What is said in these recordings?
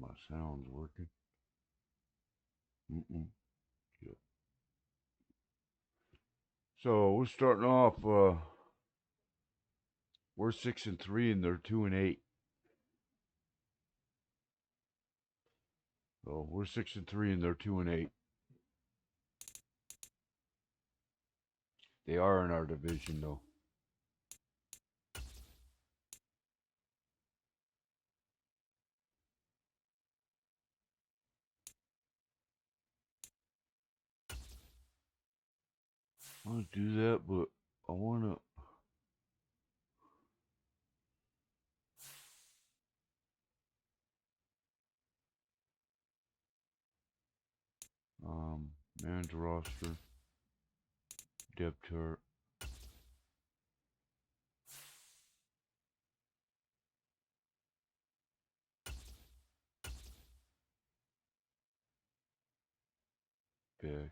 my sound's working. Yep. So we're starting off. We're 6-3 and they're 2-8. So we're 6-3 and they're 2-8. They are in our division though. I want to do that, but I want to. Man's roster, depth chart. Back.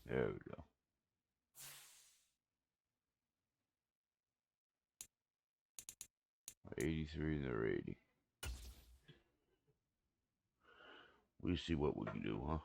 There we go. '83 and they're 80. We see what we can do, huh?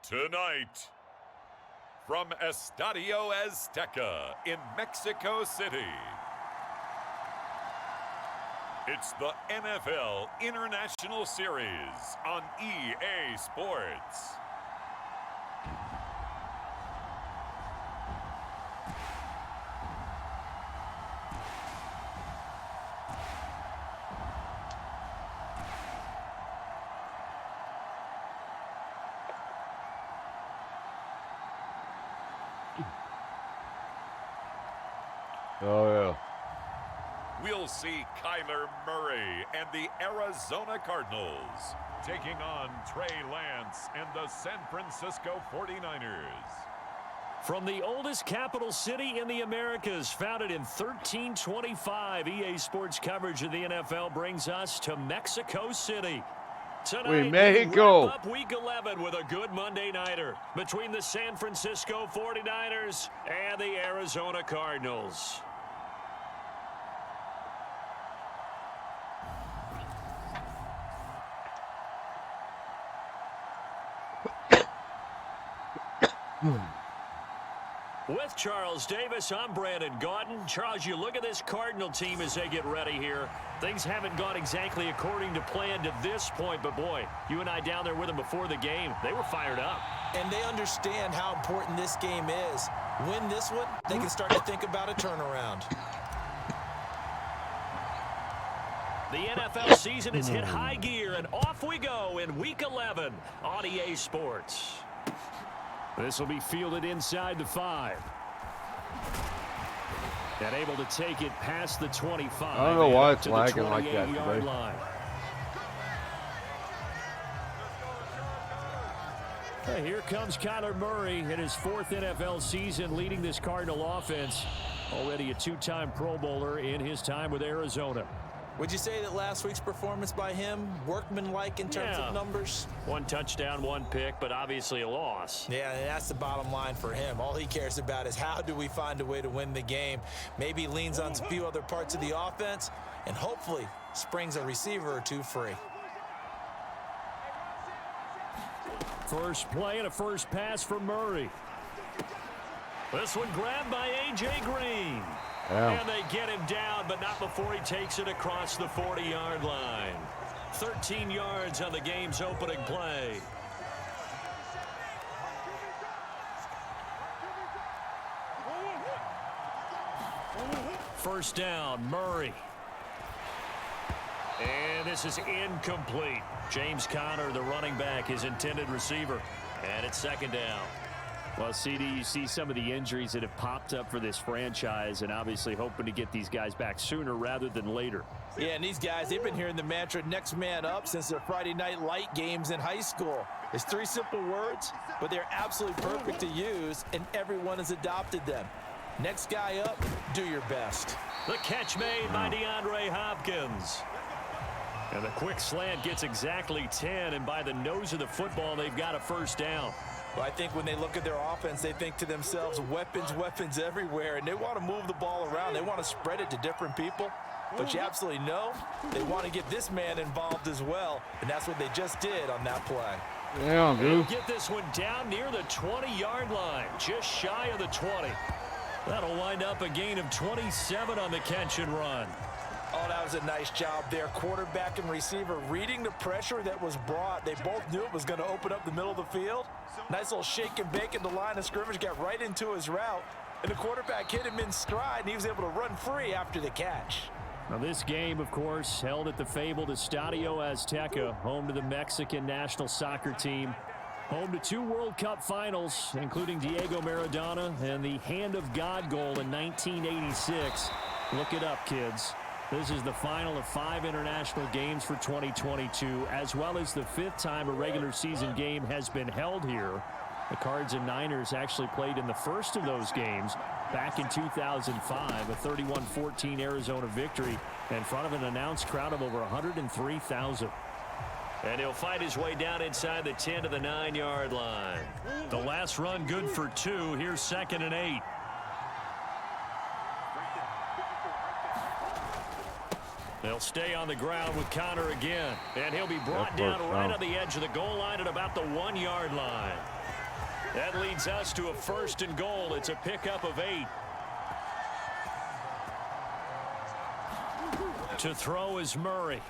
Tonight, from Estadio Azteca in Mexico City, it's the NFL International Series on EA Sports. Oh, yeah. We'll see Kyler Murray and the Arizona Cardinals taking on Trey Lance and the San Francisco 49ers. From the oldest capital city in the Americas, founded in 1325, EA Sports coverage of the NFL brings us to Mexico City. Tonight, Wait, Mexico. we wrap up Week 11 with a good Monday nighter between the San Francisco 49ers and the Arizona Cardinals. With Charles Davis, I'm Brandon Gaudin. Charles, you look at this Cardinal team as they get ready here. Things haven't gone exactly according to plan to this point, but boy, you and I down there with them before the game, they were fired up. And they understand how important this game is. Win this one, they can start to think about a turnaround. The NFL season has hit high gear, and off we go in Week 11 on EA Sports. This will be fielded inside the 5. And able to take it past the 25. I don't know why it's to lagging the like that 28-yard today. line. Okay, here comes Kyler Murray in his 4th NFL season leading this Cardinal offense. Already a 2-time Pro Bowler in his time with Arizona. Would you say that last week's performance by him, workmanlike in terms of numbers? 1 touchdown, 1 pick, but obviously a loss. Yeah, and that's the bottom line for him. All he cares about is how do we find a way to win the game. Maybe he leans on a few other parts of the offense and hopefully springs a receiver or two free. First play and a first pass for Murray. This one grabbed by A.J. Green. Yeah. And they get him down, but not before he takes it across the 40-yard line. 13 yards on the game's opening play. First down, Murray. And this is incomplete. James Conner, the running back, his intended receiver. And it's 2nd down. Well, CD, you see some of the injuries that have popped up for this franchise and obviously hoping to get these guys back sooner rather than later. Yeah, and these guys, they've been hearing the mantra next man up since their Friday night light games in high school. It's 3 simple words, but they're absolutely perfect to use, and everyone has adopted them. Next guy up, do your best. The catch made by DeAndre Hopkins. And the quick slant gets exactly 10, and by the nose of the football, they've got a first down. Well, I think when they look at their offense, they think to themselves, weapons, weapons everywhere, and they want to move the ball around. They want to spread it to different people. But you absolutely know they want to get this man involved as well, and that's what they just did on that play. Yeah, dude. Get this one down near the 20-yard line, just shy of the 20. That'll wind up a gain of 27 on the catch and run. Oh, that was a nice job there. Quarterback and receiver reading the pressure that was brought. They both knew it was going to open up the middle of the field. Nice little shake and bake in the line of scrimmage, got right into his route, and the quarterback hit him in stride, and he was able to run free after the catch. Now this game, of course, held at the fabled Estadio Azteca, home to the Mexican national soccer team. Home to 2 World Cup finals, including Diego Maradona and the Hand of God goal in 1986. Look it up, kids. This is the final of 5 international games for 2022, as well as the 5th time a regular season game has been held here. The Cards and Niners actually played in the first of those games back in 2005, a 31-14 Arizona victory in front of an announced crowd of over 103,000. And he'll fight his way down inside the 10 to the 9-yard line. The last run good for 2. Here's 2nd and 8. They'll stay on the ground with Connor again. And he'll be brought down right on the edge of the goal line at about the 1-yard line. That leads us to a 1st and goal. It's a pickup of 8. To throw is Murray.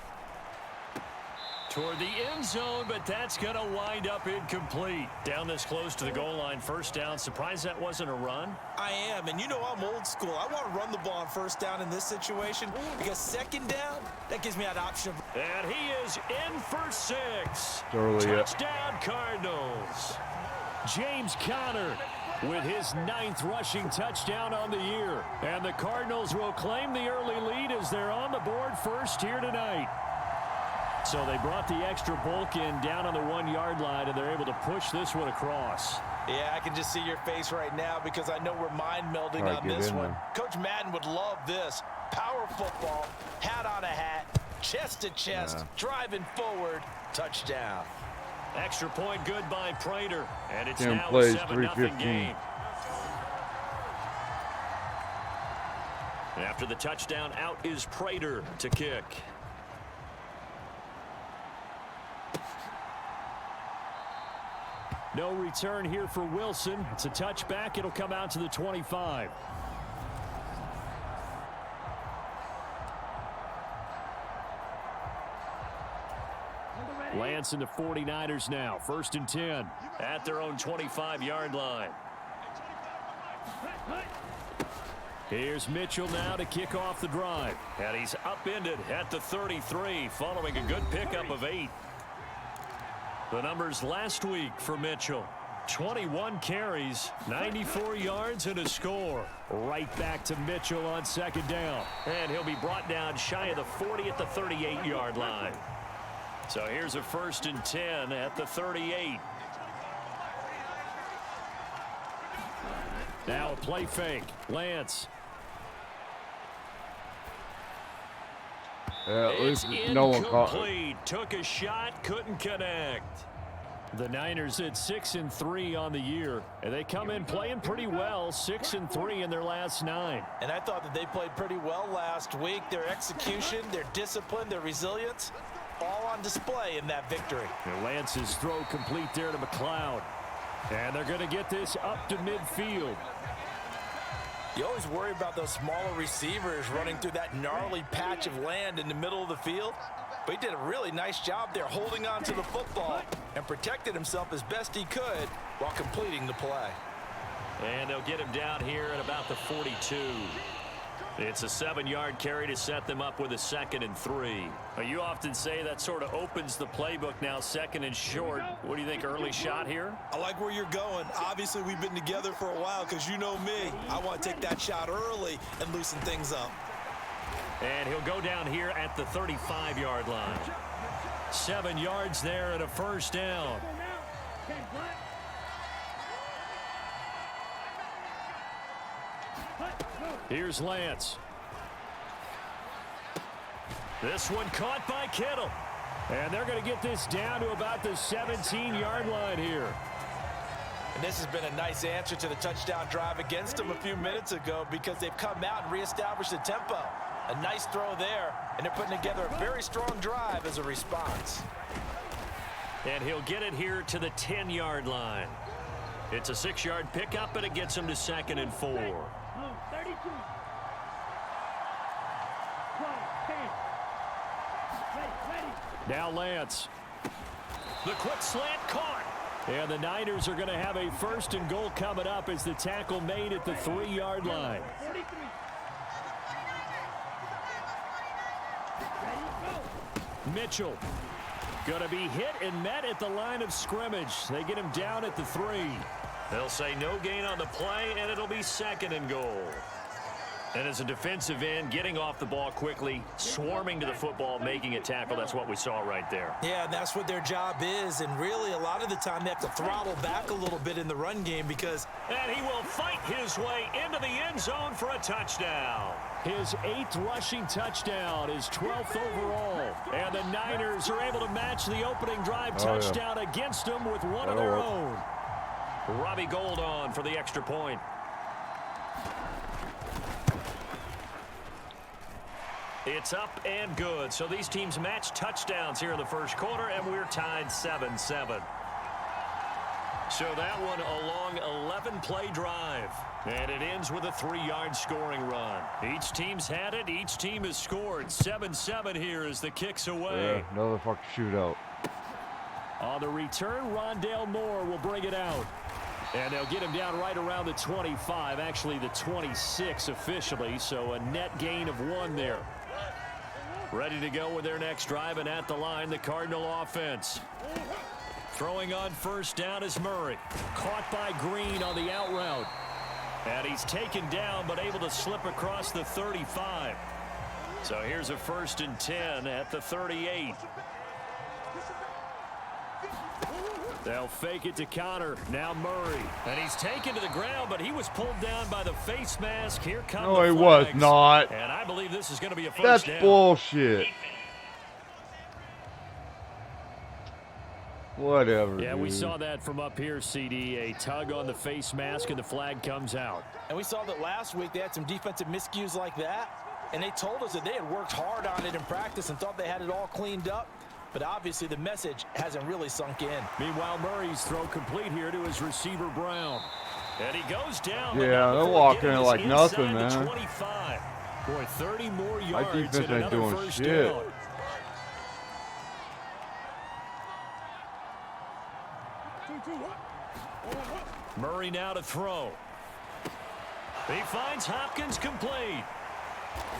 Toward the end zone, but that's going to wind up incomplete. Down this close to the goal line, 1st down. Surprised that wasn't a run? I am, and you know I'm old school. I want to run the ball on 1st down in this situation because 2nd down, that gives me an option. And he is in for 6. Touchdown, Cardinals. James Conner with his 9th rushing touchdown on the year. And the Cardinals will claim the early lead as they're on the board first here tonight. So they brought the extra bulk in down on the 1-yard line, and they're able to push this one across. Yeah, I can just see your face right now because I know we're mind melding on this one. Coach Madden would love this. Power football, hat on a hat, chest to chest, driving forward, touchdown. Extra point good by Prater, and it's 10 now plays, a 7-0 game. After the touchdown, out is Prater to kick. No return here for Wilson. It's a touchback. It'll come out to the 25. Lance and the 49ers now. 1st and 10 at their own 25-yard line. Here's Mitchell now to kick off the drive. And he's upended at the 33 following a good pickup of 8. The numbers last week for Mitchell. 21 carries, 94 yards, and a score. Right back to Mitchell on 2nd down. And he'll be brought down shy of the 40 at the 38-yard line. So here's a 1st and 10 at the 38. Now a play fake. Lance. It's no one caught incomplete. Took a shot, couldn't connect. The Niners at 6-3 on the year, and they come in playing pretty well, 6-3 in their last 9. And I thought that they played pretty well last week. Their execution, their discipline, their resilience, all on display in that victory. And Lance's throw complete there to McLeod. And they're going to get this up to midfield. You always worry about those smaller receivers running through that gnarly patch of land in the middle of the field. But he did a really nice job there holding on to the football and protected himself as best he could while completing the play. And they'll get him down here at about the 42. It's a 7-yard carry to set them up with a 2nd and 3. Now, you often say that sort of opens the playbook now, 2nd and short. What do you think, early shot here? I like where you're going. Obviously, we've been together for a while because you know me. I want to take that shot early and loosen things up. And he'll go down here at the 35-yard line. 7 yards there and a first down. Here's Lance. This one caught by Kittle. And they're going to get this down to about the 17-yard line here. And this has been a nice answer to the touchdown drive against them a few minutes ago because they've come out and reestablished the tempo. A nice throw there, and they're putting together a very strong drive as a response. And he'll get it here to the 10-yard line. It's a 6-yard pickup, and it gets him to 2nd and 4. Now Lance. The quick slant caught. And the Niners are going to have a 1st and goal coming up as the tackle made at the 3-yard line. Mitchell going to be hit and met at the line of scrimmage. They get him down at the 3. They'll say no gain on the play, and it'll be 2nd and goal. And as a defensive end, getting off the ball quickly, swarming to the football, making a tackle, that's what we saw right there. Yeah, that's what their job is, and really a lot of the time they have to throttle back a little bit in the run game because... And he will fight his way into the end zone for a touchdown. His 8th rushing touchdown, his 12th overall. And the Niners are able to match the opening drive touchdown against them with one of their own. Robbie Gould on for the extra point. It's up and good. So these teams match touchdowns here in the first quarter, and we're tied 7-7. So that one a long 11-play drive. And it ends with a 3-yard scoring run. Each team's had it. Each team has scored. 7-7 here as the kick's away. Yeah, another fucking shootout. On the return, Rondale Moore will bring it out. And they'll get him down right around the 25, actually the 26 officially, so a net gain of 1 there. Ready to go with their next drive, and at the line, the Cardinal offense. Throwing on first down is Murray. Caught by Green on the out route. And he's taken down, but able to slip across the 35. So here's a 1st and 10 at the 38. They'll fake it to Connor. Now Murray. And he's taken to the ground, but he was pulled down by the face mask. Here comes the flags. No, he was not. And I believe this is going to be a first That's down. bullshit. Whatever. Yeah, we dude. saw that from up here, CD. A tug on the face mask, and the flag comes out. And we saw that last week they had some defensive miscues like that. And they told us that they had worked hard on it in practice and thought they had it all cleaned up. But obviously the message hasn't really sunk in. Meanwhile, Murray's throw complete here to his receiver, Brown. And he goes down. Yeah, they're walking it like nothing, man. 25. Boy, 30 more yards. My defense and ain't another doing first shit. down. Murray now to throw. He finds Hopkins complete.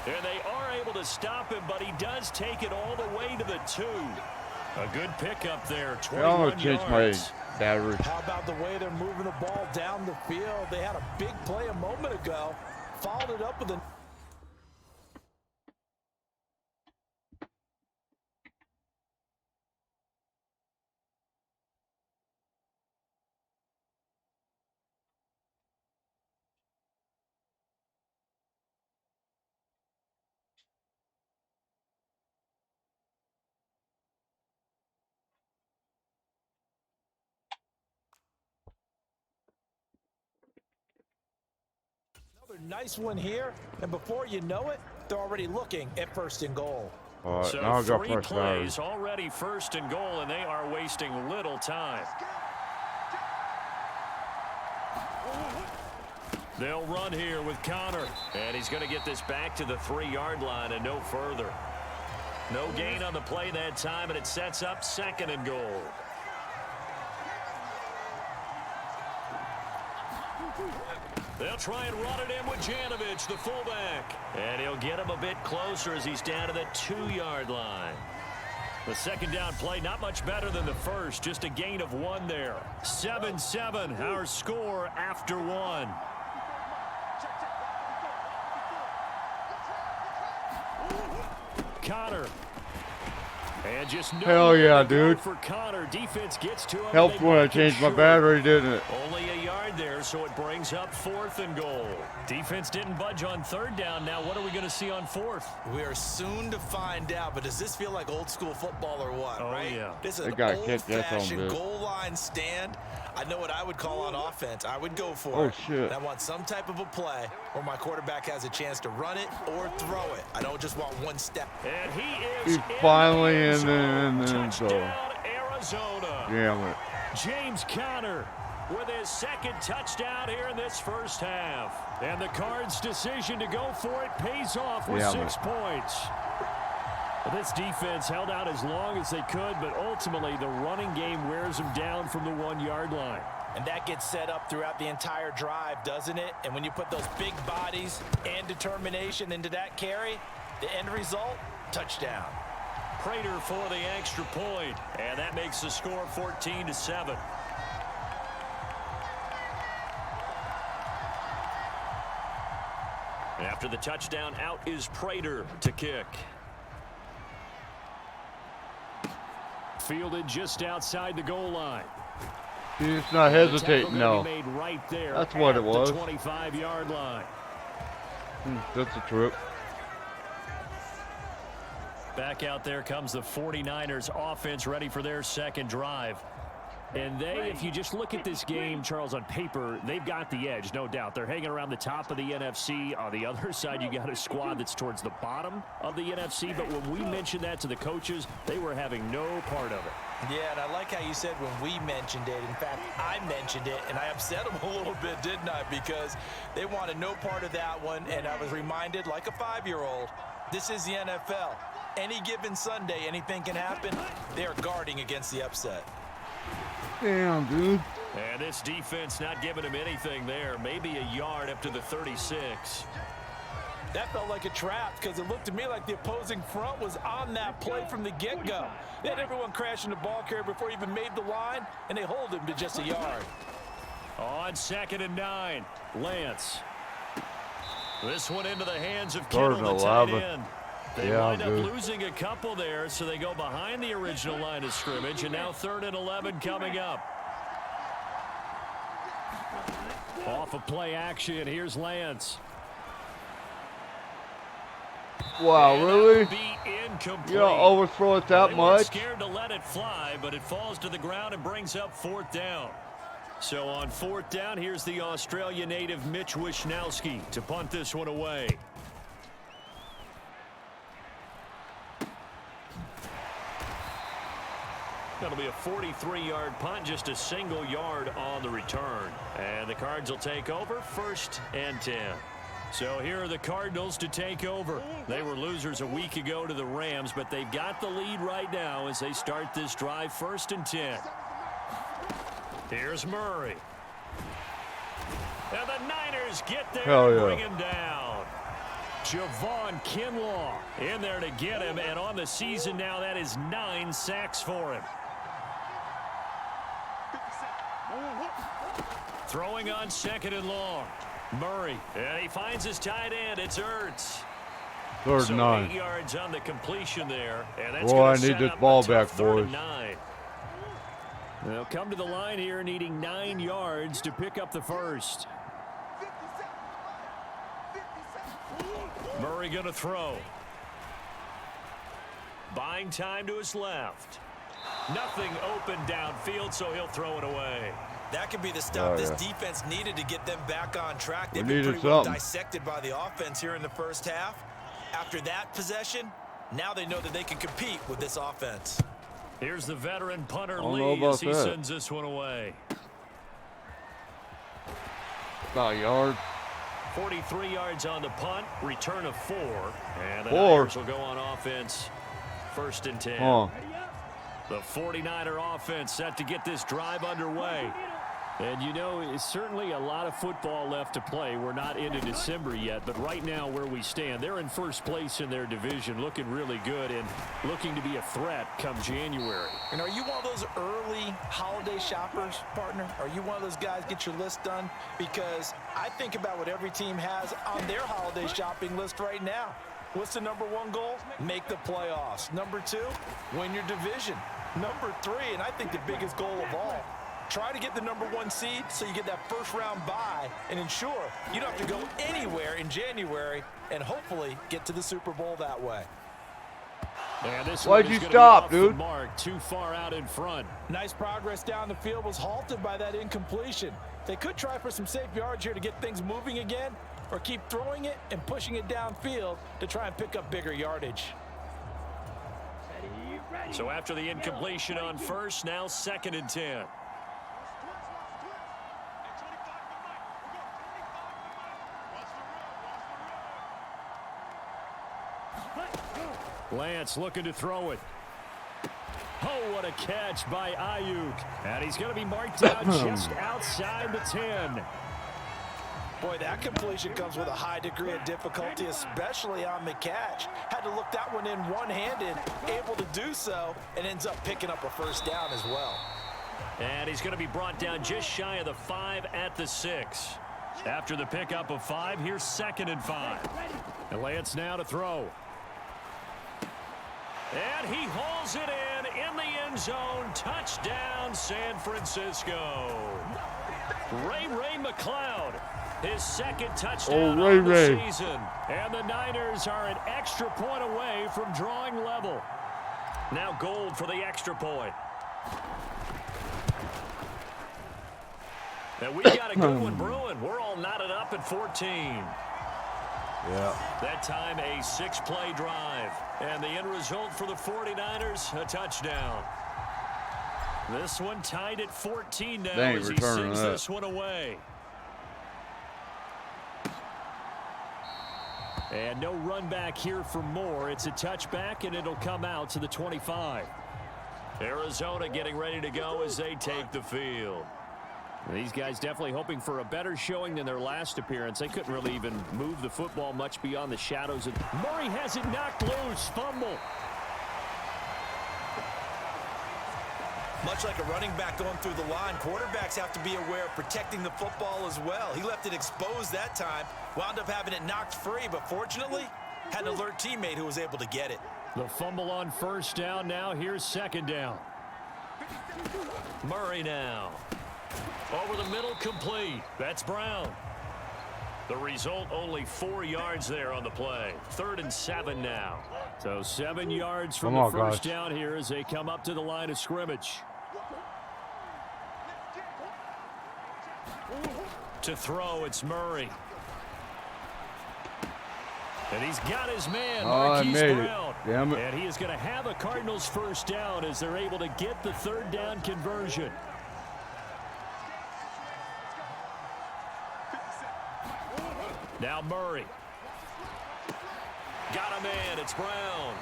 And they are able to stop him, but he does take it all the way to the 2. A good pickup there, 21 I'm gonna change yards. my battery. How about the way they're moving the ball down the field? They had a big play a moment ago. Followed it up with a... nice one here, and before you know it, they're already looking at 1st and goal. All right, So now I'll go 3 first. plays already 1st and goal, and they are wasting little time. They'll run here with Connor, and he's going to get this back to the 3-yard line and no further. No gain on the play that time, and it sets up 2nd and goal. They'll try and run it in with Janovich, the fullback. And he'll get him a bit closer as he's down to the 2-yard line. The second down play, not much better than the first, just a gain of 1 there. 7-7, our score after 1. Connor. And just no hell yeah, dude. For Connor. Defense gets to him. Helped when I changed my battery, didn't it? Only a yard there, so it brings up 4th and goal. Defense didn't budge on 3rd down. Now what are we going to see on 4th? We are soon to find out, but does this feel like old school football or what, right? Yeah. This is an old-fashioned goal line stand. I know what I would call on offense. I would go for it. Shit. And I want some type of a play where my quarterback has a chance to run it or throw it. I don't just want one step. And he is finally in the touchdown, Arizona. Damn it. James Conner with his 2nd touchdown here in this first half. And the Cards' decision to go for it pays off with 6 points. This defense held out as long as they could, but ultimately the running game wears them down from the 1-yard line. And that gets set up throughout the entire drive, doesn't it? And when you put those big bodies and determination into that carry, the end result, touchdown. Prater for the extra point, and that makes the score 14-7. After the touchdown, out is Prater to kick. Fielded just outside the goal line. He's not hesitating, no. Made right there. That's what it was. The 25-yard line. That's a trip. Back out there comes the 49ers offense, ready for their 2nd drive. And they, if you just look at this game, Charles, on paper, they've got the edge, no doubt. They're hanging around the top of the NFC. On the other side, you got a squad that's towards the bottom of the NFC. But when we mentioned that to the coaches, they were having no part of it. Yeah, and I like how you said when we mentioned it. In fact, I mentioned it, and I upset them a little bit, didn't I? Because they wanted no part of that one, and I was reminded, like a 5-year-old, this is the NFL. Any given Sunday, anything can happen. They are guarding against the upset. Damn, dude. And this defense not giving him anything there. Maybe a yard up to the 36. That felt like a trap because it looked to me like the opposing front was on that play from the get-go. They had everyone crashing the ball carrier before he even made the line, and they hold him to just a yard. On 2nd and 9, Lance. This one into the hands of Kittle, the tight end. They wind up losing a couple there, so they go behind the original line of scrimmage, and now 3rd and 11 coming up. Off of play action, here's Lance. Wow, really? You don't overthrow it that much? Scared to let it fly, but it falls to the ground and brings up 4th down. So on 4th down, here's the Australia native Mitch Wishnowsky to punt this one away. That'll be a 43-yard punt, just a single yard on the return. And the Cards will take over 1st and 10. So here are the Cardinals to take over. They were losers a week ago to the Rams, but they've got the lead right now as they start this drive 1st and 10. Here's Murray. And the Niners get there and bring him down. Javon Kinlaw in there to get him, and on the season now, that is 9 sacks for him. Throwing on 2nd and long. Murray, and he finds his tight end. It's Ertz. 3rd and 9. 8 yards on the completion there. And that's Boy, I need this ball back, boys. They'll come to the line here needing 9 yards to pick up the 1st. Murray going to throw. Buying time to his left. Nothing open downfield, so he'll throw it away. That could be the stop this defense needed to get them back on track. They've been pretty well dissected by the offense here in the first half. After that possession, now they know that they can compete with this offense. Here's the veteran punter Lee as he sends this one away. About a yard. 43 yards on the punt, return of 4. And the Niners will go on offense 1st and 10. The 49er offense set to get this drive underway. And, you know, it's certainly a lot of football left to play. We're not into December yet, but right now where we stand, they're in first place in their division, looking really good and looking to be a threat come January. And are you one of those early holiday shoppers, partner? Are you one of those guys get your list done? Because I think about what every team has on their holiday shopping list right now. What's the number one goal? Make the playoffs. Number two, win your division. Number three, and I think the biggest goal of all, try to get the number one seed so you get that first round bye and ensure you don't have to go anywhere in January and hopefully get to the Super Bowl that way. And this Why'd one you is gonna stop, be off the dude? mark, too far out in front. Nice progress down the field was halted by that incompletion. They could try for some safe yards here to get things moving again or keep throwing it and pushing it downfield to try and pick up bigger yardage. So after the incompletion on first, now 2nd and 10. Lance looking to throw it. Oh, what a catch by Ayuk. And he's going to be marked down just outside the 10. Boy, that completion comes with a high degree of difficulty, especially on the catch. Had to look that one in one-handed, able to do so, and ends up picking up a first down as well. And he's going to be brought down just shy of the 5 at the 6. After the pickup of 5, here's 2nd and 5. And Lance now to throw. And he hauls it in the end zone. Touchdown, San Francisco. Ray McLeod, his 2nd touchdown of the season. And the Niners are an extra point away from drawing level. Now Gold for the extra point. And we got a good one brewing. We're all knotted up at 14. Yeah. That time a 6-play drive. And the end result for the 49ers, a touchdown. This one tied at 14 now as he sends this one away. And no run back here for Moore. It's a touchback, and it'll come out to the 25. Arizona getting ready to go as they take the field. These guys definitely hoping for a better showing than their last appearance. They couldn't really even move the football much beyond the shadows. Murray has it knocked loose. Fumble. Much like a running back going through the line, quarterbacks have to be aware of protecting the football as well. He left it exposed that time, wound up having it knocked free, but fortunately had an alert teammate who was able to get it. The fumble on first down. Now here's 2nd down. Murray now. Over the middle, complete. That's Brown. The result, only 4 yards there on the play. 3rd and 7 now. So 7 yards from the first down here as they come up to the line of scrimmage. To throw, it's Murray. And he's got his man, Marquise Brown. Damn it. And he is going to have a Cardinals first down as they're able to get the 3rd down conversion. Now Murray. Got a man. It's Brown.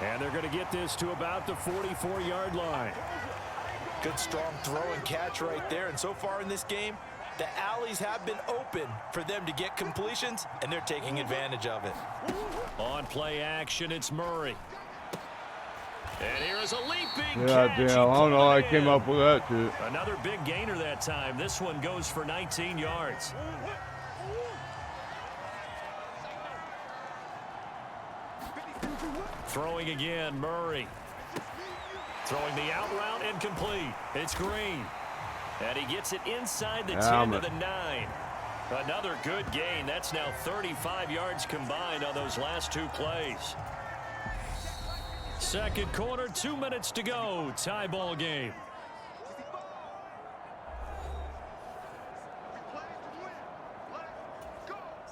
And they're going to get this to about the 44-yard line. Good strong throw and catch right there. And so far in this game, the alleys have been open for them to get completions, and they're taking advantage of it. On play action, it's Murray. And here is a leaping Yeah, catch. damn. I don't know how I came up with that, too. Another big gainer that time. This one goes for 19 yards. Throwing again, Murray. Throwing the out route, incomplete. It's Green. And he gets it inside the 10 to the 9. Another good gain. That's now 35 yards combined on those last 2 plays. Second quarter, 2 minutes to go. Tie ball game.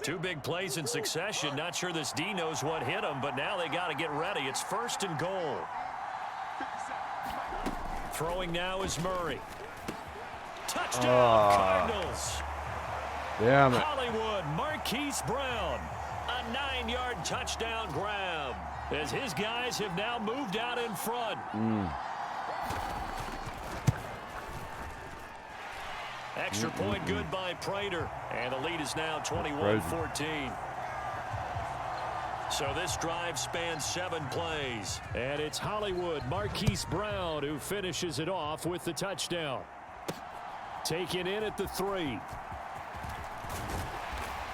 Two big plays in succession. Not sure this D knows what hit him, but now they got to get ready. It's 1st and goal. Throwing now is Murray. Touchdown, Cardinals. Damn it. Hollywood, Marquise Brown. A 9-yard touchdown grab as his guys have now moved out in front. Extra point good by Prater. And the lead is now 21-14. So this drive spans 7 plays. And it's Hollywood Marquise Brown who finishes it off with the touchdown. Taken in at the 3.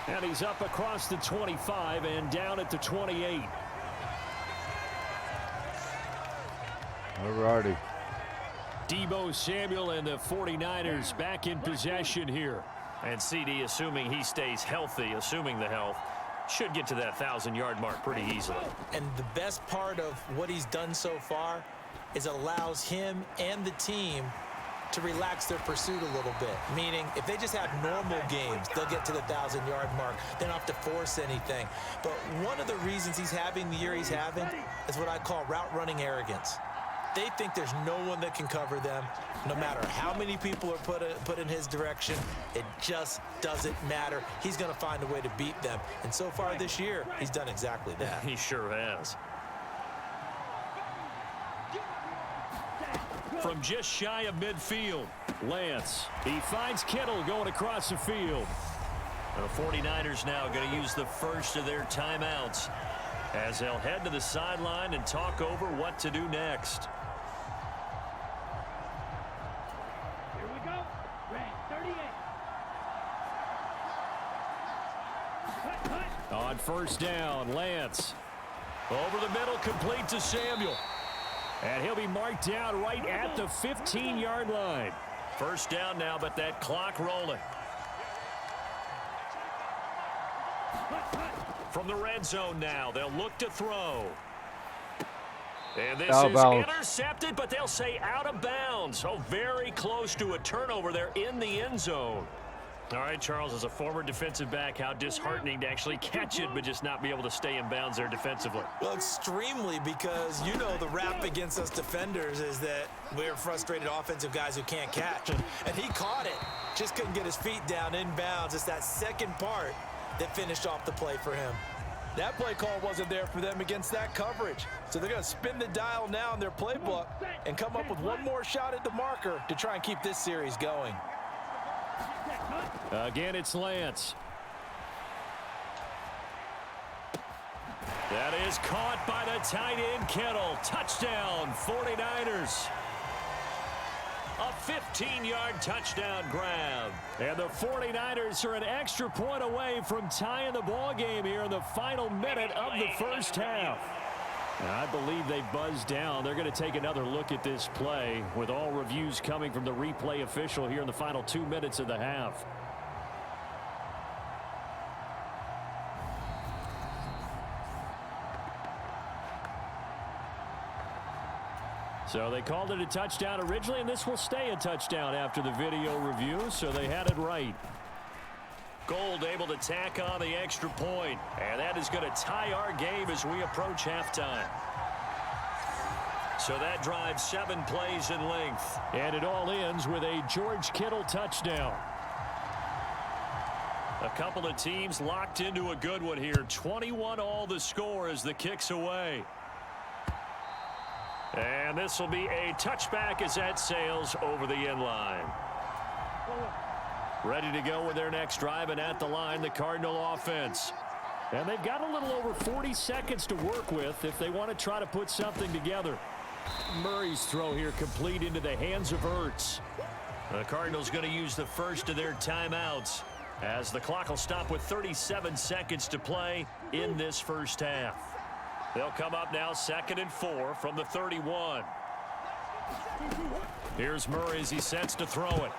And he's up across the 25 and down at the 28. Alrighty. Deebo Samuel and the 49ers back in possession here. And CD, assuming he stays healthy, assuming the health, should get to that 1,000-yard mark pretty easily. And the best part of what he's done so far is it allows him and the team to relax their pursuit a little bit. Meaning, if they just have normal games, they'll get to the 1,000-yard mark. They don't have to force anything. But one of the reasons he's having the year he's having is what I call route running arrogance. They think there's no one that can cover them. No matter how many people are put in his direction, it just doesn't matter. He's going to find a way to beat them. And so far this year, he's done exactly that. He sure has. From just shy of midfield, Lance. He finds Kittle going across the field. The 49ers now going to use the first of their timeouts as they'll head to the sideline and talk over what to do next. On first down, Lance. Over the middle, complete to Samuel. And he'll be marked down right at the 15-yard line. First down now, but that clock rolling. From the red zone now, they'll look to throw. And this is intercepted, but they'll say out of bounds. So very close to a turnover there in the end zone. All right, Charles, as a former defensive back, how disheartening to actually catch it but just not be able to stay in bounds there defensively. Well, extremely, because you know the rap against us defenders is that we're frustrated offensive guys who can't catch. And he caught it. Just couldn't get his feet down in bounds. It's that second part that finished off the play for him. That play call wasn't there for them against that coverage. So they're going to spin the dial now in their playbook and come up with one more shot at the marker to try and keep this series going. Again, it's Lance. That is caught by the tight end, Kittle. Touchdown, 49ers. A 15-yard touchdown grab. And the 49ers are an extra point away from tying the ball game here in the final minute of the first half. And I believe they buzzed down. They're going to take another look at this play with all reviews coming from the replay official here in the final 2 minutes of the half. So they called it a touchdown originally, and this will stay a touchdown after the video review, so they had it right. Gold able to tack on the extra point, and that is going to tie our game as we approach halftime. So that drives 7 plays in length. And it all ends with a George Kittle touchdown. A couple of teams locked into a good one here. 21-all the score as the kick's away. And this will be a touchback as that sails over the end line. Ready to go with their next drive, and at the line, the Cardinal offense. And they've got a little over 40 seconds to work with if they want to try to put something together. Murray's throw here complete into the hands of Ertz. The Cardinals going to use the first of their timeouts as the clock will stop with 37 seconds to play in this first half. They'll come up now 2nd and 4 from the 31. Here's Murray as he sets to throw it.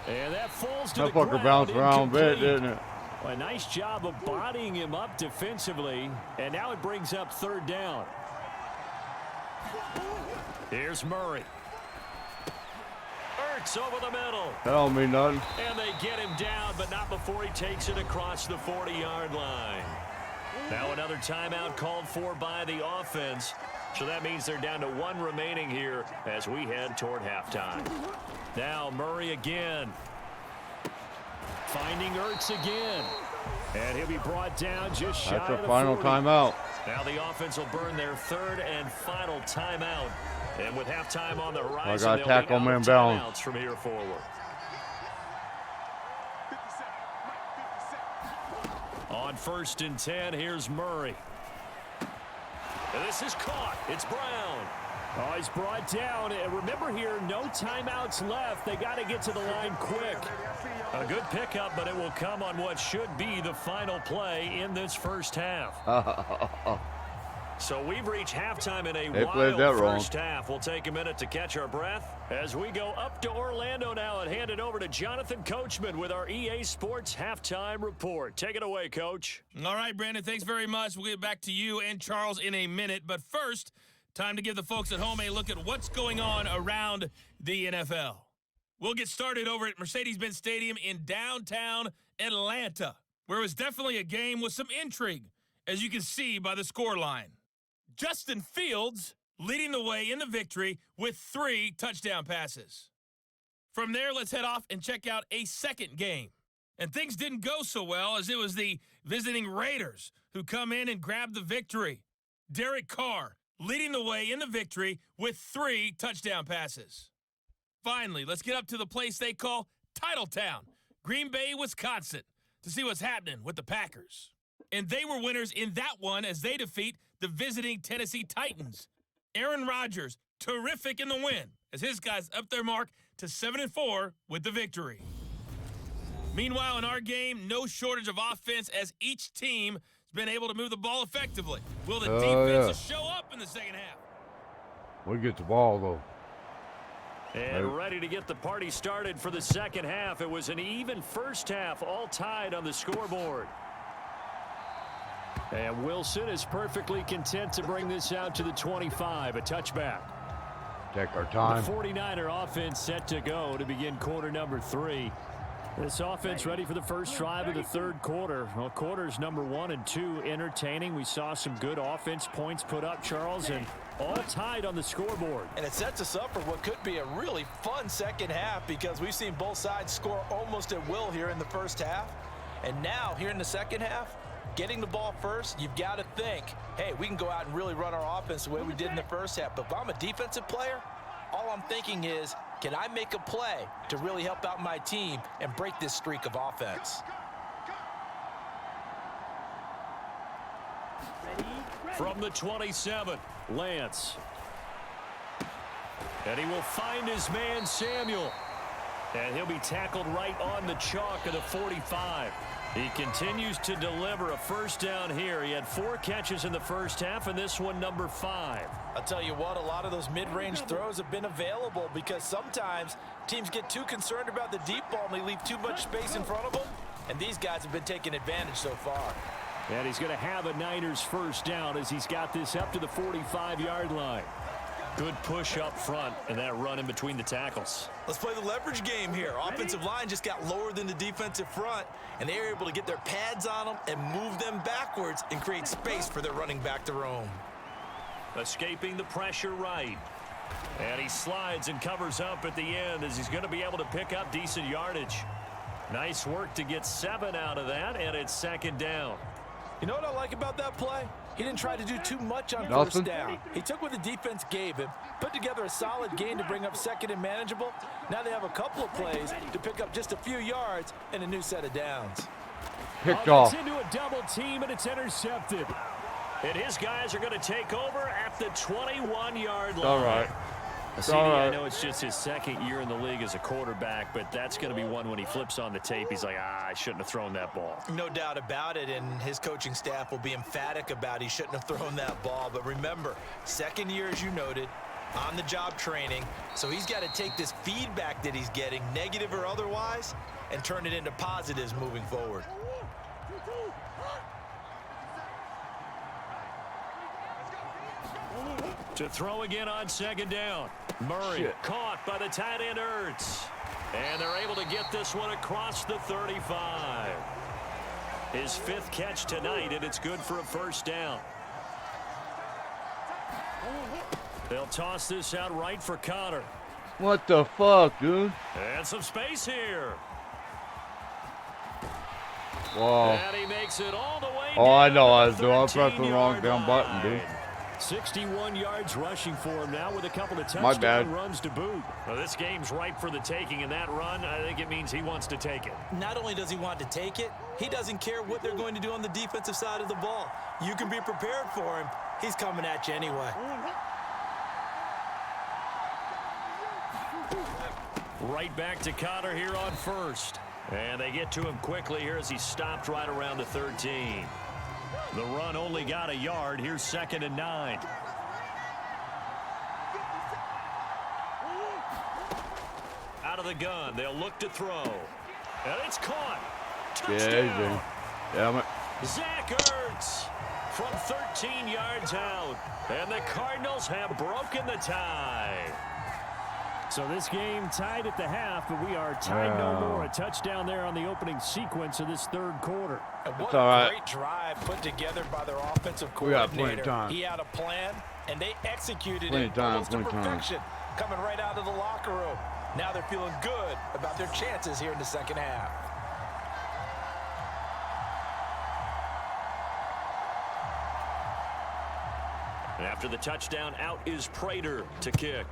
And that falls to the That fucker bounced around a bit, didn't it? Well, a nice job of bodying him up defensively. And now it brings up 3rd down. Here's Murray. Ertz over the middle. That don't mean nothing. And they get him down, but not before he takes it across the 40-yard line. Now another timeout called for by the offense. So that means they're down to 1 remaining here as we head toward halftime. Now Murray again. Finding Ertz again. And he'll be brought down just shy of the 40. That's a final timeout. Now the offense will burn their 3rd and final timeout. And with halftime on the horizon, I got tackle man bounds from here forward. On 1st and 10, here's Murray. And this is caught. It's Brown. Oh, he's brought down. And remember here, no timeouts left. They got to get to the line quick. A good pickup, but it will come on what should be the final play in this first half. So we've reached halftime in a wild first half. We'll take a minute to catch our breath as we go up to Orlando now and hand it over to Jonathan Coachman with our EA Sports Halftime Report. Take it away, Coach. All right, Brandon, thanks very much. We'll get back to you and Charles in a minute. But first, time to give the folks at home a look at what's going on around the NFL. We'll get started over at Mercedes-Benz Stadium in downtown Atlanta, where it was definitely a game with some intrigue, as you can see by the scoreline. Justin Fields leading the way in the victory with 3 touchdown passes. From there, let's head off and check out a second game. And things didn't go so well, as it was the visiting Raiders who come in and grab the victory. Derek Carr leading the way in the victory with 3 touchdown passes. Finally, let's get up to the place they call Titletown, Green Bay, Wisconsin, to see what's happening with the Packers. And they were winners in that one as they defeat the visiting Tennessee Titans. Aaron Rodgers, terrific in the win, as his guys up their mark to 7-4 with the victory. Meanwhile, in our game, no shortage of offense as each team has been able to move the ball effectively. Will the defense show up in the second half? We get the ball, though. And ready to get the party started for the second half. It was an even first half, all tied on the scoreboard. And Wilson is perfectly content to bring this out to the 25, a touchback. Take our time. The 49er offense set to go to begin quarter number 3. This offense ready for the first drive of the third quarter. Well, quarters number 1 and 2 entertaining. We saw some good offense points put up, Charles, and all tied on the scoreboard. And it sets us up for what could be a really fun second half, because we've seen both sides score almost at will here in the first half. And now, here in the second half, getting the ball first, you've got to think, hey, we can go out and really run our offense the way we did in the first half. But if I'm a defensive player, all I'm thinking is, can I make a play to really help out my team and break this streak of offense? From the 27, Lance. And he will find his man, Samuel. And he'll be tackled right on the chalk of the 45. He continues to deliver a first down here. He had 4 catches in the first half, and this one number 5. I'll tell you what, a lot of those mid-range throws have been available, because sometimes teams get too concerned about the deep ball and they leave too much space in front of them, and these guys have been taking advantage so far. And he's going to have a Niners first down as he's got this up to the 45-yard line. Good push up front and that run in between the tackles. Let's play the leverage game here. Offensive line just got lower than the defensive front, and they were able to get their pads on them and move them backwards and create space for their running back to roam. Escaping the pressure right. And he slides and covers up at the end as he's going to be able to pick up decent yardage. Nice work to get 7 out of that, and it's second down. You know what I like about that play? He didn't try to do too much on first down. He took what the defense gave him, put together a solid game to bring up second and manageable. Now they have a couple of plays to pick up just a few yards and a new set of downs. Picked off. It's into a double team, and it's intercepted. And his guys are going to take over at the 21-yard line. All right. CD, I know it's just his second year in the league as a quarterback, but that's going to be one when he flips on the tape. He's like, I shouldn't have thrown that ball. No doubt about it, and his coaching staff will be emphatic about he shouldn't have thrown that ball. But remember, second year, as you noted, on-the-job training, so he's got to take this feedback that he's getting, negative or otherwise, and turn it into positives moving forward. To throw again on second down. Murray caught by the tight end Ertz. And they're able to get this one across the 35. His 5th catch tonight, and it's good for a first down. They'll toss this out right for Connor. What the fuck, dude? And some space here. Wow. And he makes it all the way Oh, I know. down I to was the doing. I pressed the wrong 13-yard damn button, dude. 61 yards rushing for him now with a couple of My touchdown bad. runs to boot. Well, this game's ripe for the taking, and that run, I think it means he wants to take it. Not only does he want to take it, he doesn't care what they're going to do on the defensive side of the ball. You can be prepared for him. He's coming at you anyway. Right back to Connor here on first. And they get to him quickly here as he stopped right around the 13. The run only got a yard. Here's 2nd and 9. Out of the gun. They'll look to throw. And it's caught. Touchdown. Yeah, Zach Ertz from 13 yards out. And the Cardinals have broken the tie. So this game tied at the half, but we are tied no more. A touchdown there on the opening sequence of this third quarter. And what That's all a right. great drive put together by their offensive We got coordinator. plenty of time. He had a plan, and they executed Plenty it of time, almost to plenty of time. perfection, coming right out of the locker room. Now they're feeling good about their chances here in the second half. After the touchdown, out is Prater to kick.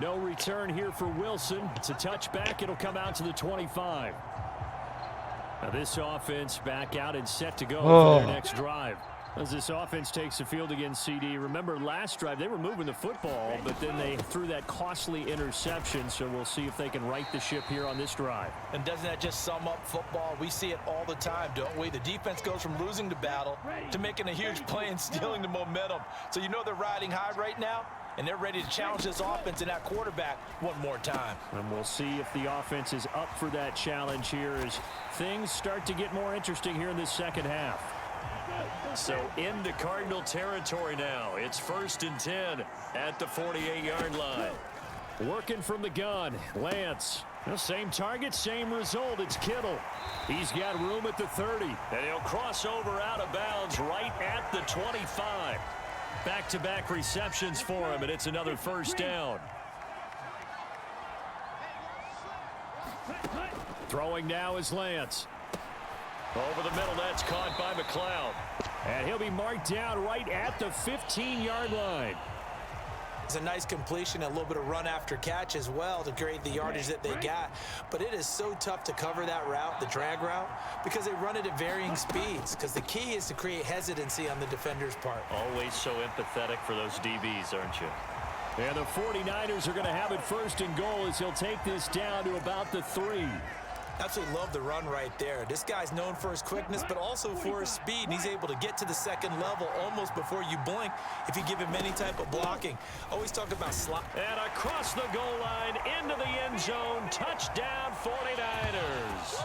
No return here for Wilson. It's a touchback. It'll come out to the 25. Now this offense back out and set to go for their next drive. As this offense takes the field against CD. Remember last drive they were moving the football, but then they threw that costly interception. So we'll see if they can right the ship here on this drive. And doesn't that just sum up football? We see it all the time, don't we? The defense goes from losing the battle to making a huge play and stealing the momentum. So you know they're riding high right now, and they're ready to challenge this offense and that quarterback one more time. And we'll see if the offense is up for that challenge here as things start to get more interesting here in this second half. So into Cardinal territory now. It's 1st and 10 at the 48-yard line. Working from the gun, Lance. The same target, same result. It's Kittle. He's got room at the 30. And he'll cross over out of bounds right at the 25. Back-to-back receptions for him, and it's another first down. Throwing now is Lance. Over the middle, that's caught by McLeod. And he'll be marked down right at the 15-yard line. It's a nice completion, a little bit of run after catch as well to create the yardage that they got. But it is so tough to cover that route, the drag route, because they run it at varying speeds. Because the key is to create hesitancy on the defender's part. Always so empathetic for those DBs, aren't you? And the 49ers are going to have it 1st and goal as he'll take this down to about the 3. Absolutely love the run right there. This guy's known for his quickness, but also for his speed. And he's able to get to the second level almost before you blink if you give him any type of blocking. Always talk about slot. And across the goal line, into the end zone, touchdown 49ers.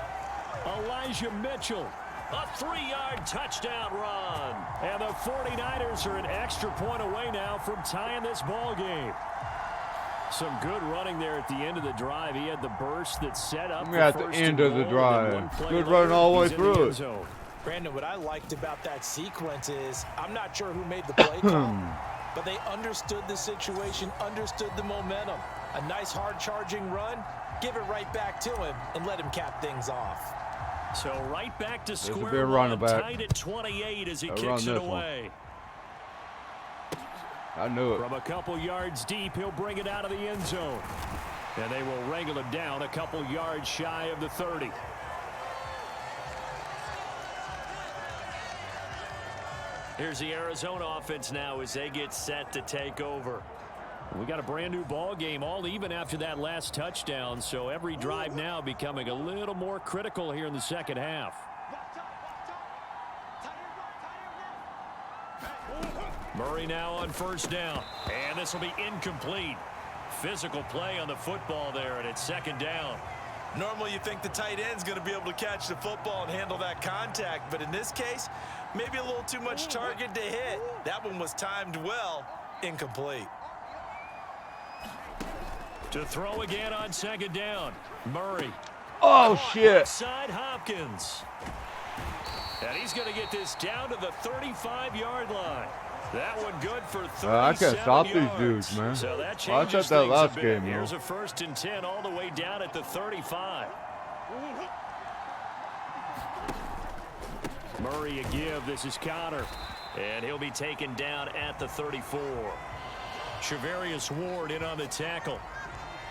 Elijah Mitchell. A 3-yard touchdown run. And the 49ers are an extra point away now from tying this ball game. Some good running there at the end of the drive. He had the burst that set up at the end of the drive. Good running all the way through it. Brandon, what I liked about that sequence is I'm not sure who made the play call, but they understood the situation, understood the momentum. A nice hard charging run, give it right back to him and let him cap things off. So right back to square big one, running back. tied at 28 as he I kicks run it this away. I knew it. From a couple yards deep, he'll bring it out of the end zone. And they will wrangle him down a couple yards shy of the 30. Here's the Arizona offense now as they get set to take over. We got a brand new ball game, all even after that last touchdown. So every drive now becoming a little more critical here in the second half. Murray now on 1st down. And this will be incomplete. Physical play on the football there, and it's 2nd down. Normally you think the tight end's going to be able to catch the football and handle that contact, but in this case, maybe a little too much target to hit. That one was timed well, incomplete. To throw again on 2nd down. Murray. Oh, shit. Side Hopkins. And he's going to get this down to the 35-yard line. That one good for 37 I can't stop yards. these dudes, man. So that Well, I changes said that things last a bit. game, Here's though. a 1st and 10 all the way down at the 35. Murray a give. This is Connor. And he'll be taken down at the 34. Shavarius Ward in on the tackle.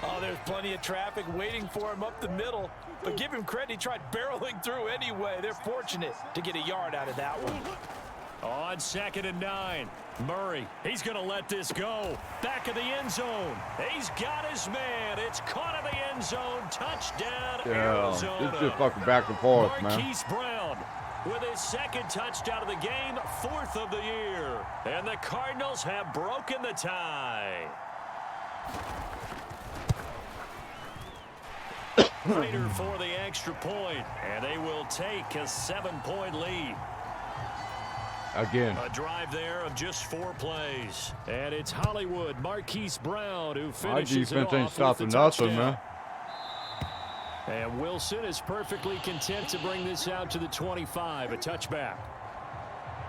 Oh, there's plenty of traffic waiting for him up the middle. But give him credit, he tried barreling through anyway. They're fortunate to get a yard out of that one. On 2nd and 9, Murray, he's going to let this go. Back of the end zone. He's got his man. It's caught in the end zone. Touchdown, Arizona. It's just fucking back and forth, man. Marquise Brown with his 2nd touchdown of the game, 4th of the year. And the Cardinals have broken the tie. Raider for the extra point, and they will take a 7-point lead. Again. A drive there of just 4 plays. And it's Hollywood, Marquise Brown, who finishes it off ain't with stopping the nothing, touchdown. man. And Wilson is perfectly content to bring this out to the 25, a touchback.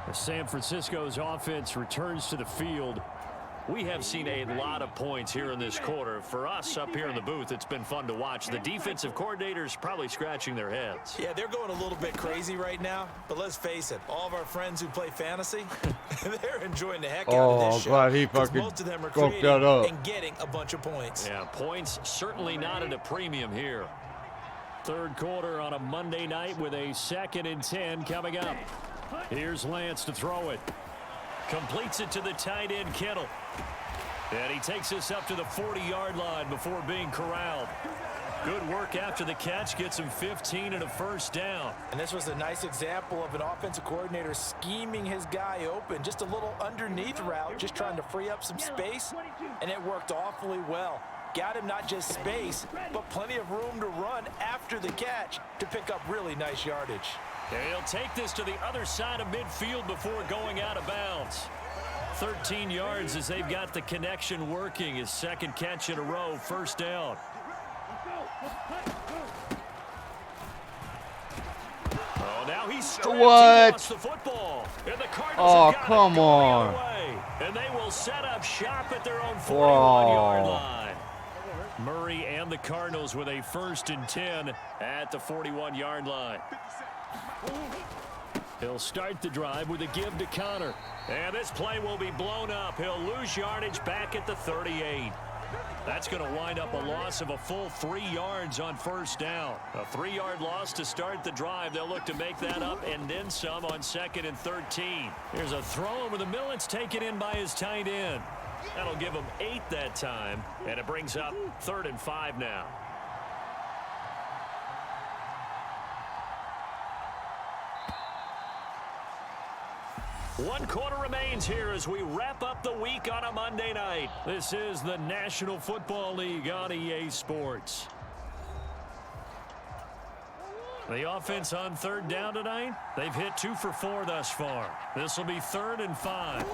As San Francisco's offense returns to the field, we have seen a lot of points here in this quarter. For us up here in the booth, it's been fun to watch. The defensive coordinators probably scratching their heads. Yeah, they're going a little bit crazy right now. But let's face it, all of our friends who play fantasy, they're enjoying the heck out of this show. Glad he fucking most of them are broke creating that up. and getting a bunch of points. Yeah, points certainly not at a premium here. 3rd quarter on a Monday night with a 2nd and 10 coming up. Here's Lance to throw it. Completes it to the tight end, Kittle. And he takes us up to the 40-yard line before being corralled. Good work after the catch. Gets him 15 and a 1st down. And this was a nice example of an offensive coordinator scheming his guy open. Just a little underneath route, just trying to free up some space. And it worked awfully well. Got him not just space, but plenty of room to run after the catch to pick up really nice yardage. And he'll take this to the other side of midfield before going out of bounds. 13 yards as they've got the connection working. His 2nd catch in a row, 1st down. Oh, now he's stretching across the football. And the Cardinals have got it going away. And they will set up shop at their own 41-yard line. Murray and the Cardinals with a 1st and 10 at the 41-yard line. He'll start the drive with a give to Connor. And this play will be blown up. He'll lose yardage back at the 38. That's going to wind up a loss of a full 3 yards on 1st down. A 3-yard loss to start the drive. They'll look to make that up and then some on 2nd and 13. Here's a throw over the middle. It's taken in by his tight end. That'll give him 8 that time. And it brings up 3rd and 5 now. One quarter remains here as we wrap up the week on a Monday night. This is the National Football League on EA Sports. The offense on 3rd down tonight, they've hit 2 for 4 thus far. This will be 3rd and 5.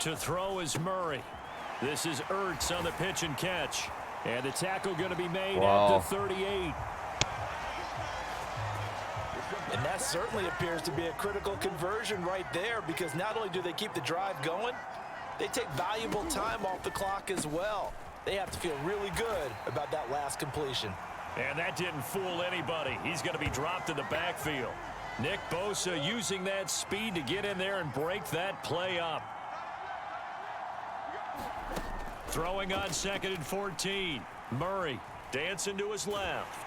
To throw is Murray. This is Ertz on the pitch and catch. And the tackle going to be made at the 38. And that certainly appears to be a critical conversion right there, because not only do they keep the drive going, they take valuable time off the clock as well. They have to feel really good about that last completion. And that didn't fool anybody. He's going to be dropped in the backfield. Nick Bosa using that speed to get in there and break that play up. Throwing on 2nd and 14. Murray dancing to his left.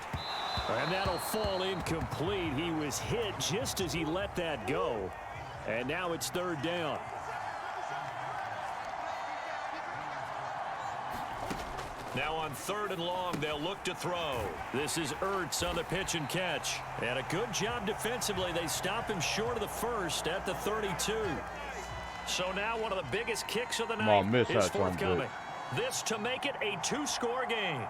And that'll fall incomplete. He was hit just as he let that go. And now it's 3rd down. Now on 3rd and long, they'll look to throw. This is Ertz on the pitch and catch. And a good job defensively. They stop him short of the 1st at the 32. So now one of the biggest kicks of the night is forthcoming. This to make it a 2-score game.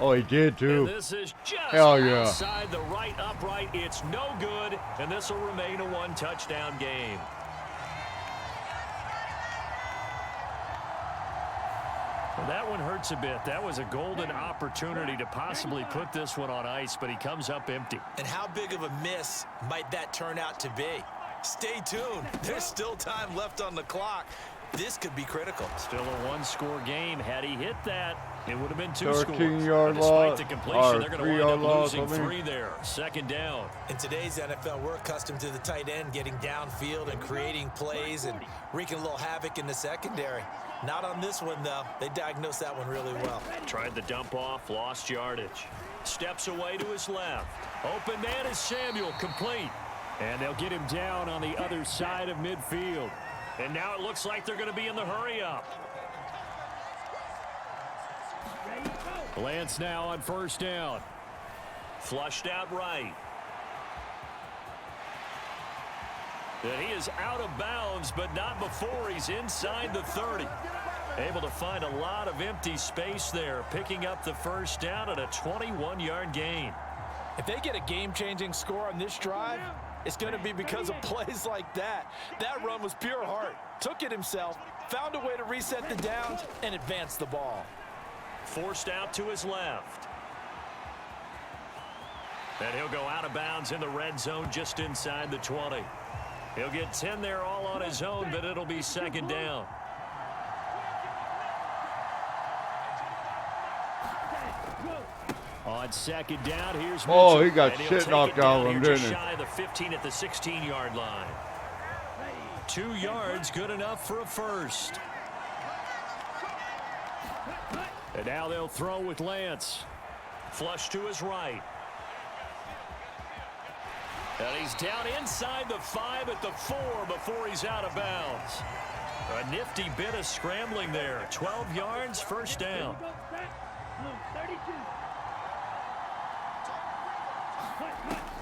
Oh, he did too. And this is just outside the right upright. It's no good, and this will remain a 1-touchdown game. Well, that one hurts a bit. That was a golden opportunity to possibly put this one on ice, but he comes up empty. And how big of a miss might that turn out to be? Stay tuned. There's still time left on the clock. This could be critical. Still a 1-score game. Had he hit that, It would have been 2 scores. 13-yard Despite loss. the completion, they're going to wind up 3-yard loss, losing 3 there. 2nd down. In today's NFL, we're accustomed to the tight end getting downfield and creating plays and wreaking a little havoc in the secondary. Not on this one, though. They diagnosed that one really well. Tried the dump off, lost yardage. Steps away to his left. Open man is Samuel, complete. And they'll get him down on the other side of midfield. And now it looks like they're going to be in the hurry-up. Lance now on 1st down. Flushed out right. And he is out of bounds, but not before he's inside the 30. Able to find a lot of empty space there, picking up the 1st down at a 21-yard gain. If they get a game-changing score on this drive, it's going to be because of plays like that. That run was pure heart. Took it himself, found a way to reset the downs, and advance the ball. Forced out to his left. And he'll go out of bounds in the red zone just inside the 20. He'll get 10 there all on his own, but it'll be 2nd down. On 2nd down, here's Mitchell. Oh, he got And he'll shit take knocked it out down of him, here didn't just he? shy of the 15 at the 16-yard line. 2 yards, good enough for a 1st. And now they'll throw with Lance. Flush to his right. And he's down inside the 5 at the 4 before he's out of bounds. A nifty bit of scrambling there. 12 yards, 1st down.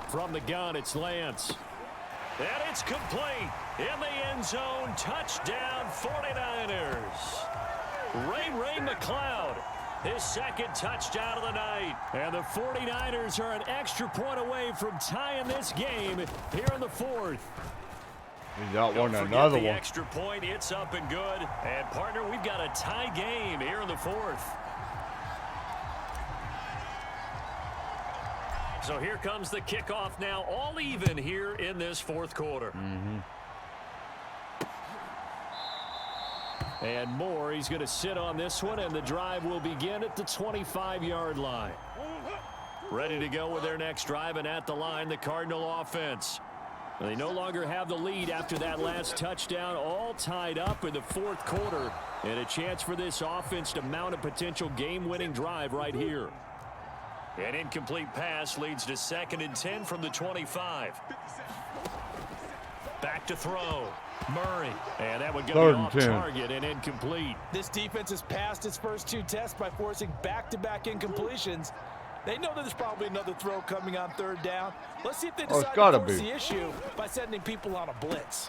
From the gun, it's Lance. And it's complete. In the end zone, touchdown 49ers. Ray McLeod, his 2nd touchdown of the night. And the 49ers are an extra point away from tying this game here in the 4th. He got Don't one, forget another the one. extra point. It's up and good. And, partner, we've got a tie game here in the 4th. So here comes the kickoff now, all even here in this 4th quarter. And Moore, he's going to sit on this one, and the drive will begin at the 25-yard line. Ready to go with their next drive, and at the line, the Cardinal offense. They no longer have the lead after that last touchdown, all tied up in the 4th quarter, and a chance for this offense to mount a potential game-winning drive right here. An incomplete pass leads to 2nd and 10 from the 25. Back to throw. Murray. And that would go 3rd and off 10. target and incomplete. This defense has passed its first 2 tests by forcing back-to-back incompletions. They know that there's probably another throw coming on 3rd down. Let's see if they decide to force the issue by sending people on a blitz.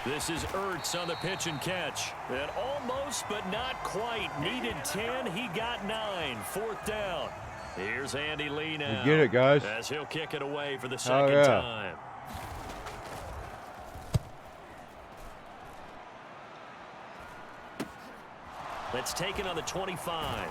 This is Ertz on the pitch and catch. And almost, but not quite. Needed 10. He got 9. 4th down. Here's Andy Lee now. You get it, guys. As he'll kick it away for the 2nd time. Let's take it on the 25.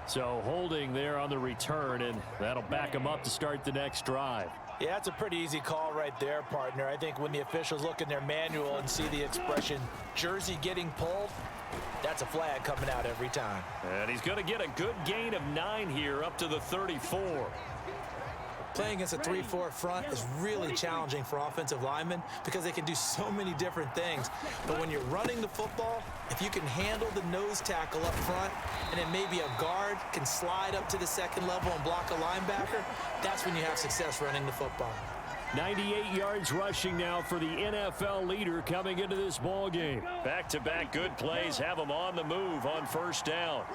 So holding there on the return, and that'll back them up to start the next drive. Yeah, that's a pretty easy call right there, partner. I think when the officials look in their manual and see the expression jersey getting pulled, that's a flag coming out every time. And he's going to get a good gain of 9 here up to the 34. Playing against a 3-4 front is really challenging for offensive linemen because they can do so many different things. But when you're running the football, if you can handle the nose tackle up front and then maybe a guard can slide up to the 2nd level and block a linebacker, that's when you have success running the football. 98 yards rushing now for the NFL leader coming into this ball game. Back-to-back good plays have him on the move on 1st down.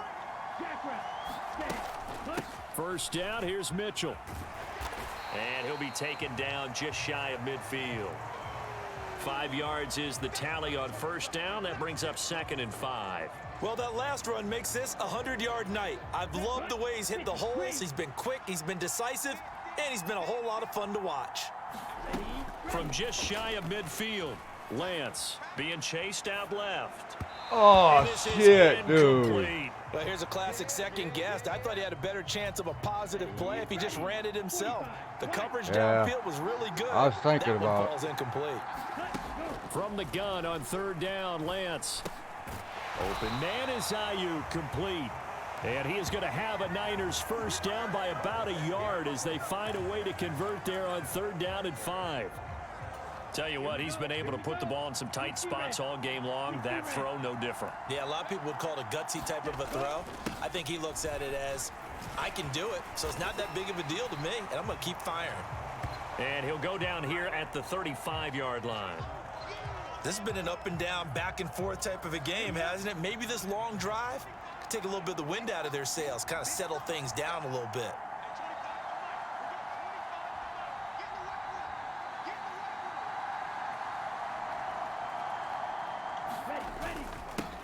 1st down, here's Mitchell. And he'll be taken down just shy of midfield. 5 yards is the tally on 1st down. That brings up 2nd and 5. Well, that last run makes this a 100-yard night. I've loved the way he's hit the holes. He's been quick, he's been decisive, and he's been a whole lot of fun to watch. From just shy of midfield, Lance being chased out left. Oh, shit, dude. Well, here's a classic second guess. I thought he had a better chance of a positive play if he just ran it himself. The coverage downfield was really good. I was thinking that about one falls incomplete. From the gun on 3rd down, Lance. Open man is Ayuk, complete. And he is going to have a Niners first down by about a yard as they find a way to convert there on 3rd down and 5. Tell you what, he's been able to put the ball in some tight spots all game long. That throw, no different. Yeah, a lot of people would call it a gutsy type of a throw. I think he looks at it as, I can do it, so it's not that big of a deal to me, and I'm going to keep firing. And he'll go down here at the 35-yard line. This has been an up and down, back and forth type of a game, hasn't it? Maybe this long drive could take a little bit of the wind out of their sails, kind of settle things down a little bit.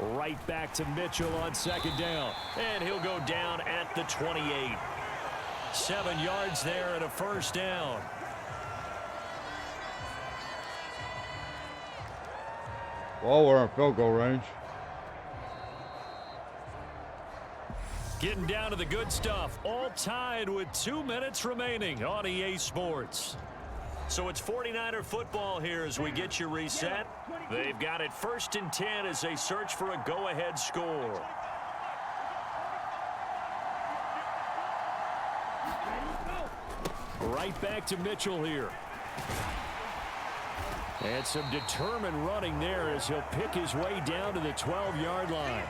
Right back to Mitchell on 2nd down. And he'll go down at the 28. 7 yards there and a first down. Well, we're in field goal range. Getting down to the good stuff. All tied with 2 minutes remaining on EA Sports. So it's 49er football here as we get you reset. They've got it 1st and 10 as they search for a go-ahead score. Right back to Mitchell here. And some determined running there as he'll pick his way down to the 12-yard line.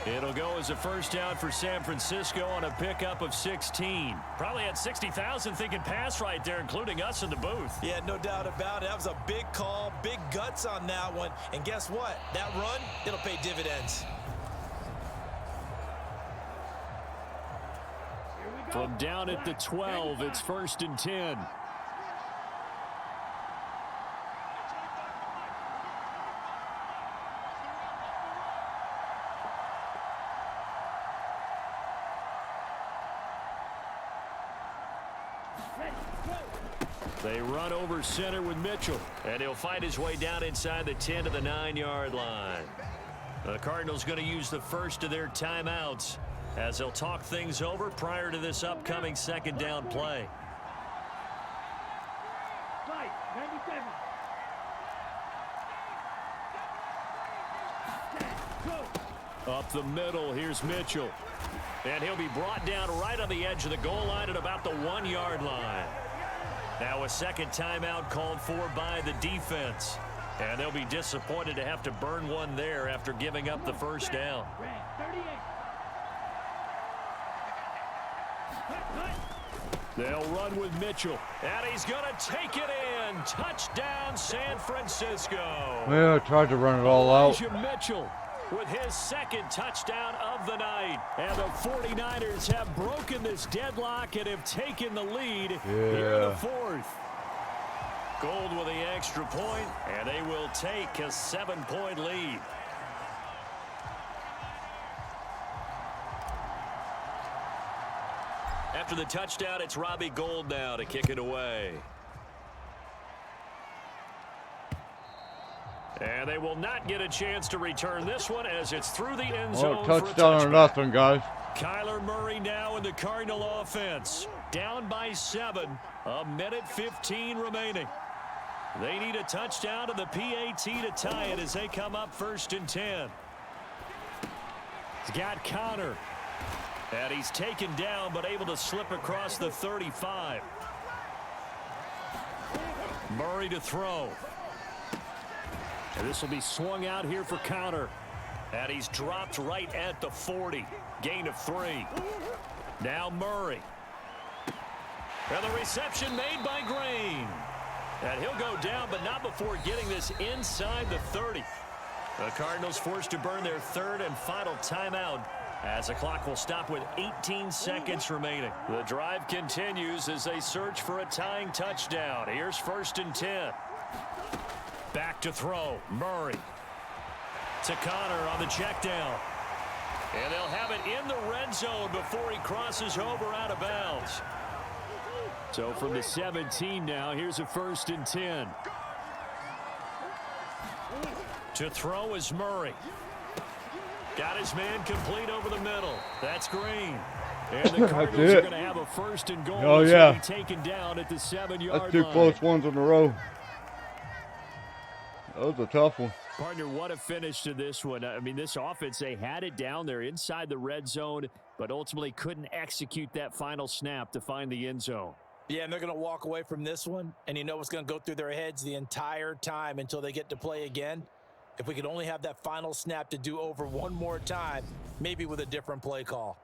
It'll go as a first down for San Francisco on a pickup of 16. Probably had 60,000 thinking pass right there, including us in the booth. Yeah, no doubt about it. That was a big call, big guts on that one. And guess what? That run, it'll pay dividends. From down at the 12, it's 1st and 10. They run over center with Mitchell. And he'll find his way down inside the 10 to the 9-yard line. The Cardinals going to use the first of their timeouts as they'll talk things over prior to this upcoming 2nd down play. Up the middle, here's Mitchell. And he'll be brought down right on the edge of the goal line at about the 1-yard line. Now a 2nd timeout called for by the defense. And they'll be disappointed to have to burn one there after giving up the first down. They'll run with Mitchell. And he's going to take it in. Touchdown, San Francisco. Yeah, I tried to run it all out. Mitchell with his 2nd touchdown of the night. And the 49ers have broken this deadlock and have taken the lead here in the 4th. Gold with the extra point, and they will take a 7-point lead. After the touchdown, it's Robbie Gould now to kick it away. And they will not get a chance to return this one as it's through the end zone. Touchdown or nothing, guys. Kyler Murray now in the Cardinal offense. Down by 7. 1:15 remaining. They need a touchdown to the PAT to tie it as they come up 1st and 10. He's got Connor. And he's taken down but able to slip across the 35. Murray to throw. And this will be swung out here for Connor. And he's dropped right at the 40. Gain of 3. Now Murray. And the reception made by Green. And he'll go down, but not before getting this inside the 30. The Cardinals forced to burn their 3rd and final timeout as the clock will stop with 18 seconds remaining. The drive continues as they search for a tying touchdown. Here's 1st and 10. Back to throw. Murray to Connor on the check down. And they'll have it in the red zone before he crosses over out of bounds. So from the 17 now, here's a 1st and 10. To throw is Murray. Got his man complete over the middle. That's Green. And the Cardinals are going to have a first and goal. Oh, yeah. Taken down at the 7-yard line. That's two close ones in a row. That was a tough one. Partner, what a finish to this one. I mean, this offense, they had it down there inside the red zone, but ultimately couldn't execute that final snap to find the end zone. Yeah, and they're going to walk away from this one, and you know what's going to go through their heads the entire time until they get to play again. If we could only have that final snap to do over one more time, maybe with a different play call.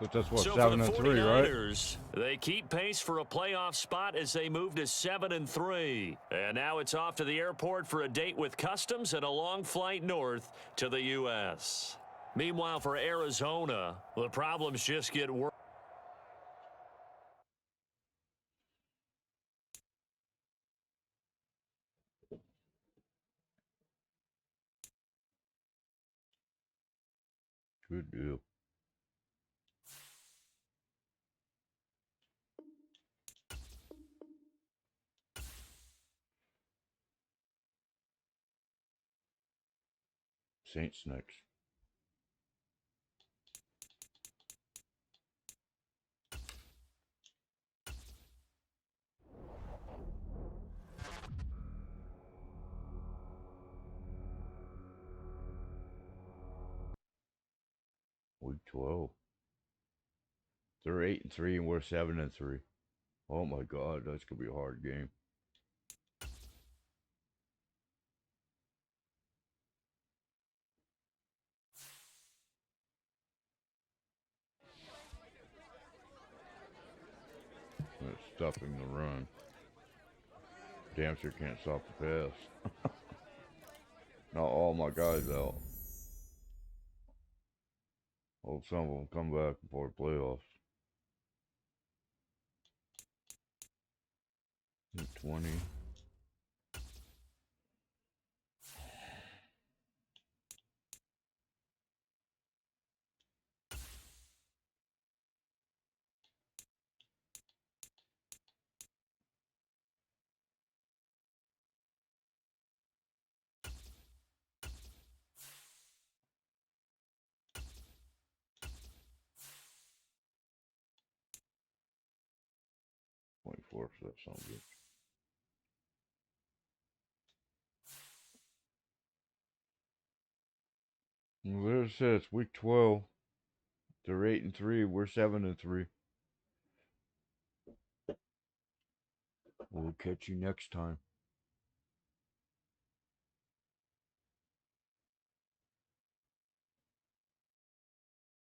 But that's what, so 7-3, right? They keep pace for a playoff spot as they move to 7-3. And now it's off to the airport for a date with customs and a long flight north to the U.S. Meanwhile, for Arizona, the problems just get worse. Good deal. Saints next. Week 12. They're 8-3 and we're 7-3. Oh my God, that's gonna be a hard game. It's stopping the run. Damn sure can't stop the pass. Not all my guys out. Hope some of them come back before the playoffs. 20. So that sounds good. Well, there it says week 12. They're 8-3. We're 7-3. We'll catch you next time.